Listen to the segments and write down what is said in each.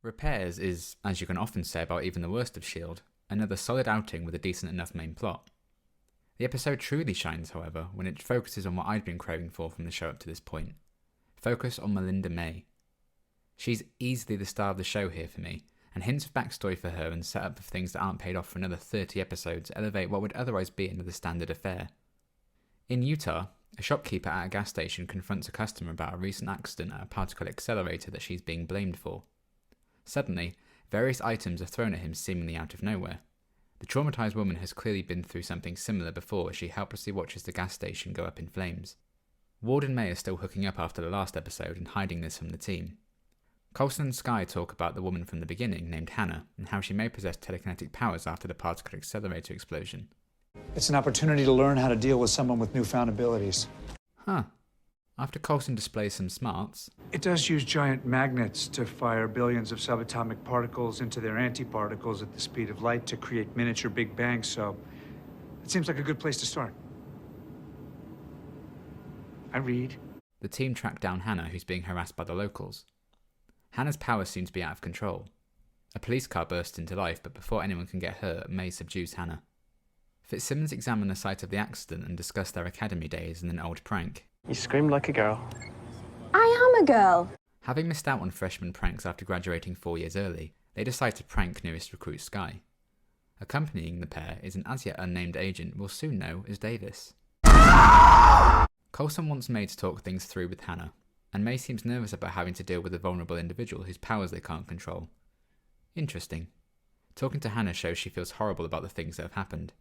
Repairs is, as you can often say about even the worst of S.H.I.E.L.D., another solid outing with a decent enough main plot. The episode truly shines, however, when it focuses on what I'd been craving for from the show up to this point. Focus on Melinda May. She's easily the star of the show here for me, and hints of backstory for her and setup of things that aren't paid off for another 30 episodes elevate what would otherwise be another standard affair. In Utah, a shopkeeper at a gas station confronts a customer about a recent accident at a particle accelerator that she's being blamed for. Suddenly, various items are thrown at him seemingly out of nowhere. The traumatized woman has clearly been through something similar before as she helplessly watches the gas station go up in flames. Ward and May are still hooking up after the last episode and hiding this from the team. Coulson and Skye talk about the woman from the beginning named Hannah and how she may possess telekinetic powers after the particle accelerator explosion. It's an opportunity to learn how to deal with someone with newfound abilities. Huh. After Coulson displays some smarts... It does use giant magnets to fire billions of subatomic particles into their antiparticles at the speed of light to create miniature Big Bangs, so it seems like a good place to start. I read. The team track down Hannah, who's being harassed by the locals. Hannah's powers seem to be out of control. A police car bursts into life, but before anyone can get hurt, May subdues Hannah. Fitzsimmons examine the site of the accident and discuss their academy days and an old prank. You screamed like a girl. I am a girl. Having missed out on freshman pranks after graduating 4 years early, they decide to prank newest recruit Skye. Accompanying the pair is an as yet unnamed agent we'll soon know as Davis. Coulson wants May to talk things through with Hannah, and May seems nervous about having to deal with a vulnerable individual whose powers they can't control. Interesting. Talking to Hannah shows she feels horrible about the things that have happened.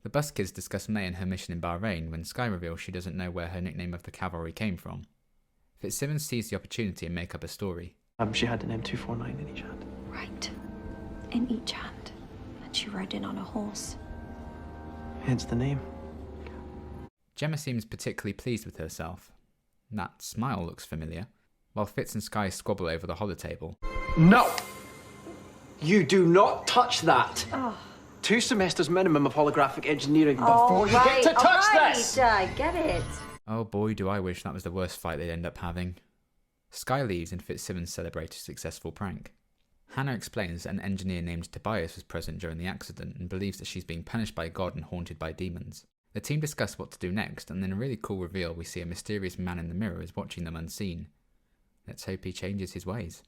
The bus kids discuss May and her mission in Bahrain when Skye reveals she doesn't know where her nickname of the cavalry came from. Fitzsimmons sees the opportunity and make up a story. She had an M249 in each hand. Right. In each hand. And she rode in on a horse. Hence the name. Gemma seems particularly pleased with herself. That smile looks familiar, while Fitz and Skye squabble over the holotable. No! You do not touch that! Oh. 2 semesters minimum of holographic engineering before you get to touch this! I get it. Oh boy, do I wish that was the worst fight they'd end up having. Skye leaves and Fitzsimmons celebrates a successful prank. Hannah explains that an engineer named Tobias was present during the accident and believes that she's being punished by God and haunted by demons. The team discuss what to do next, and in a really cool reveal we see a mysterious man in the mirror is watching them unseen. Let's hope he changes his ways.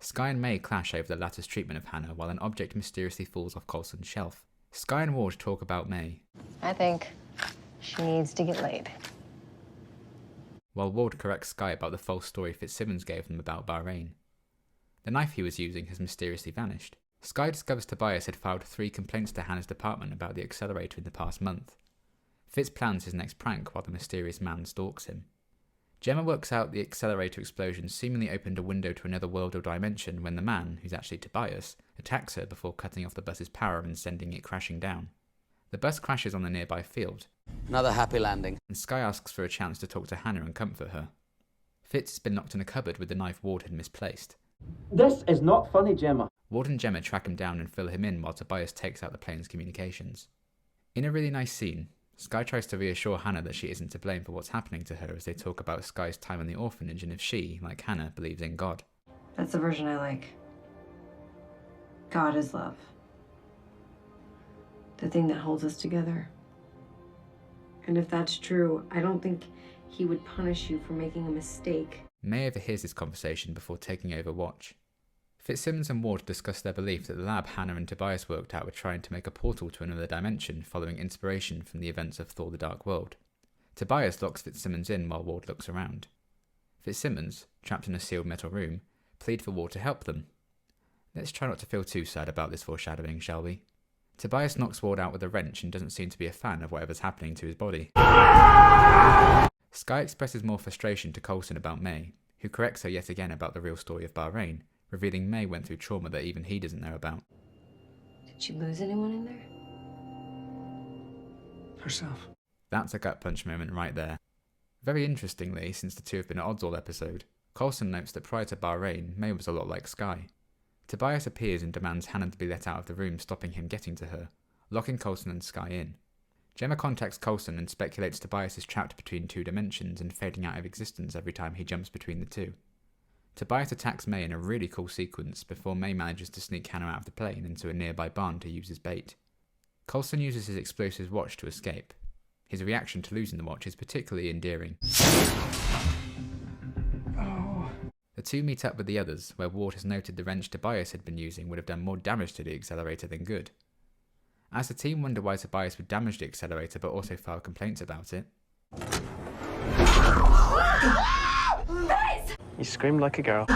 Skye and May clash over the latter's treatment of Hannah while an object mysteriously falls off Coulson's shelf. Skye and Ward talk about May. I think she needs to get laid. While Ward corrects Skye about the false story Fitzsimmons gave them about Bahrain. The knife he was using has mysteriously vanished. Skye discovers Tobias had filed 3 complaints to Hannah's department about the accelerator in the past month. Fitz plans his next prank while the mysterious man stalks him. Gemma works out the accelerator explosion seemingly opened a window to another world or dimension when the man, who's actually Tobias, attacks her before cutting off the bus's power and sending it crashing down. The bus crashes on the nearby field. Another happy landing. And Skye asks for a chance to talk to Hannah and comfort her. Fitz has been locked in a cupboard with the knife Ward had misplaced. This is not funny, Gemma. Ward and Gemma track him down and fill him in while Tobias takes out the plane's communications. In a really nice scene, Skye tries to reassure Hannah that she isn't to blame for what's happening to her as they talk about Skye's time in the orphanage and if she, like Hannah, believes in God. That's the version I like. God is love. The thing that holds us together. And if that's true, I don't think he would punish you for making a mistake. May overhears this conversation before taking over watch. Fitzsimmons and Ward discuss their belief that the lab Hannah and Tobias worked out were trying to make a portal to another dimension following inspiration from the events of Thor the Dark World. Tobias locks Fitzsimmons in while Ward looks around. Fitzsimmons, trapped in a sealed metal room, plead for Ward to help them. Let's try not to feel too sad about this foreshadowing, shall we? Tobias knocks Ward out with a wrench and doesn't seem to be a fan of whatever's happening to his body. Skye expresses more frustration to Coulson about May, who corrects her yet again about the real story of Bahrain, revealing May went through trauma that even he doesn't know about. Did you lose anyone in there? Herself. That's a gut punch moment right there. Very interestingly, since the two have been at odds all episode, Coulson notes that prior to Bahrain, May was a lot like Skye. Tobias appears and demands Hannah to be let out of the room, stopping him getting to her, locking Coulson and Skye in. Gemma contacts Coulson and speculates Tobias is trapped between 2 dimensions and fading out of existence every time he jumps between the two. Tobias attacks May in a really cool sequence before May manages to sneak Hannah out of the plane into a nearby barn to use as bait. Coulson uses his explosive watch to escape. His reaction to losing the watch is particularly endearing. The two meet up with the others, where Ward has noted the wrench Tobias had been using would have done more damage to the accelerator than good. As the team wonder why Tobias would damage the accelerator but also file complaints about it, You screamed like a girl.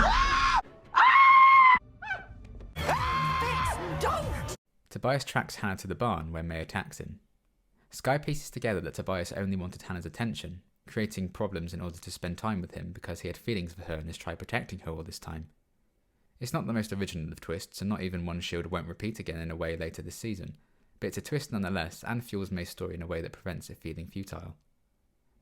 Tobias tracks Hannah to the barn where May attacks him. Skye pieces together that Tobias only wanted Hannah's attention, creating problems in order to spend time with him because he had feelings for her and has tried protecting her all this time. It's not the most original of twists, and not even one S.H.I.E.L.D. won't repeat again in a way later this season, but it's a twist nonetheless and fuels May's story in a way that prevents it feeling futile.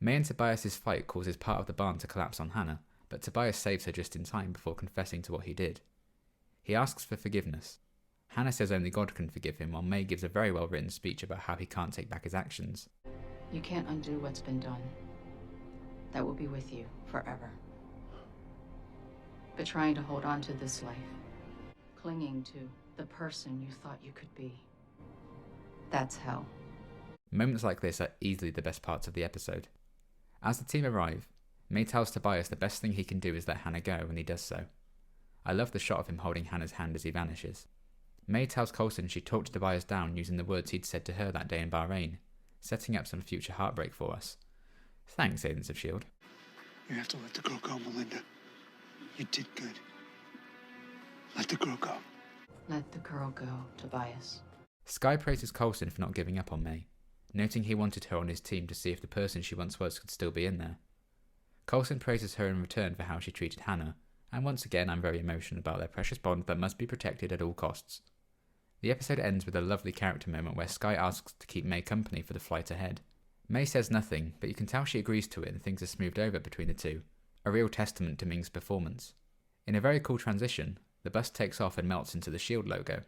May and Tobias' fight causes part of the barn to collapse on Hannah, but Tobias saves her just in time before confessing to what he did. He asks for forgiveness. Hannah says only God can forgive him, while May gives a very well written speech about how he can't take back his actions. You can't undo what's been done. That will be with you forever. But trying to hold on to this life, clinging to the person you thought you could be, that's hell. Moments like this are easily the best parts of the episode. As the team arrive, May tells Tobias the best thing he can do is let Hannah go, and he does so. I love the shot of him holding Hannah's hand as he vanishes. May tells Coulson she talked Tobias down using the words he'd said to her that day in Bahrain, setting up some future heartbreak for us. Thanks, Agents of S.H.I.E.L.D. You have to let the girl go, Melinda. You did good. Let the girl go. Let the girl go, Tobias. Skye praises Coulson for not giving up on May, noting he wanted her on his team to see if the person she once was could still be in there. Coulson praises her in return for how she treated Hannah, and once again I'm very emotional about their precious bond that must be protected at all costs. The episode ends with a lovely character moment where Skye asks to keep May company for the flight ahead. May says nothing, but you can tell she agrees to it and things are smoothed over between the two, a real testament to Ming's performance. In a very cool transition, the bus takes off and melts into the S.H.I.E.L.D. logo.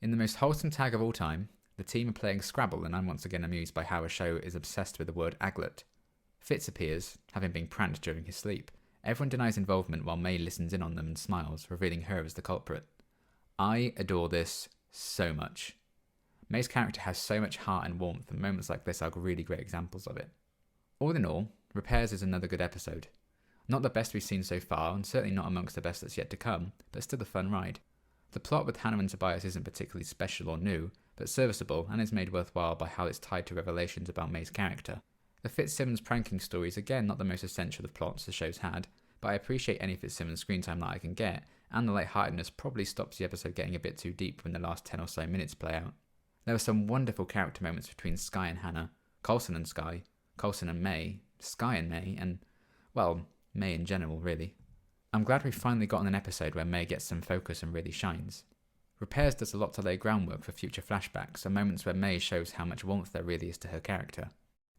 In the most wholesome tag of all time, the team are playing Scrabble, and I'm once again amused by how a show is obsessed with the word aglet. Fitz appears, having been pranked during his sleep. Everyone denies involvement while May listens in on them and smiles, revealing her as the culprit. I adore this so much. May's character has so much heart and warmth, and moments like this are really great examples of it. All in all, Repairs is another good episode. Not the best we've seen so far, and certainly not amongst the best that's yet to come, but still a fun ride. The plot with Hannah and Tobias isn't particularly special or new, but serviceable, and is made worthwhile by how it's tied to revelations about May's character. The Fitzsimmons pranking story is again not the most essential of plots the show's had, but I appreciate any Fitzsimmons screen time that I can get, and the lightheartedness probably stops the episode getting a bit too deep when the last 10 or so minutes play out. There were some wonderful character moments between Skye and Hannah, Coulson and Skye, Coulson and May, Skye and May, and, well, May in general, really. I'm glad we've finally gotten an episode where May gets some focus and really shines. Repairs does a lot to lay groundwork for future flashbacks and moments where May shows how much warmth there really is to her character.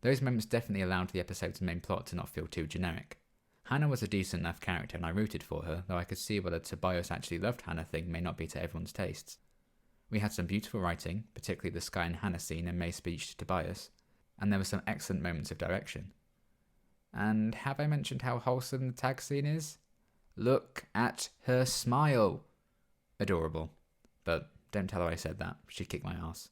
Those moments definitely allowed the episode's main plot to not feel too generic. Hannah was a decent enough character and I rooted for her, though I could see whether Tobias actually loved Hannah thing may not be to everyone's tastes. We had some beautiful writing, particularly the Skye and Hannah scene and May's speech to Tobias, and there were some excellent moments of direction. And have I mentioned how wholesome the tag scene is? Look at her smile! Adorable. But don't tell her I said that, she'd kick my ass.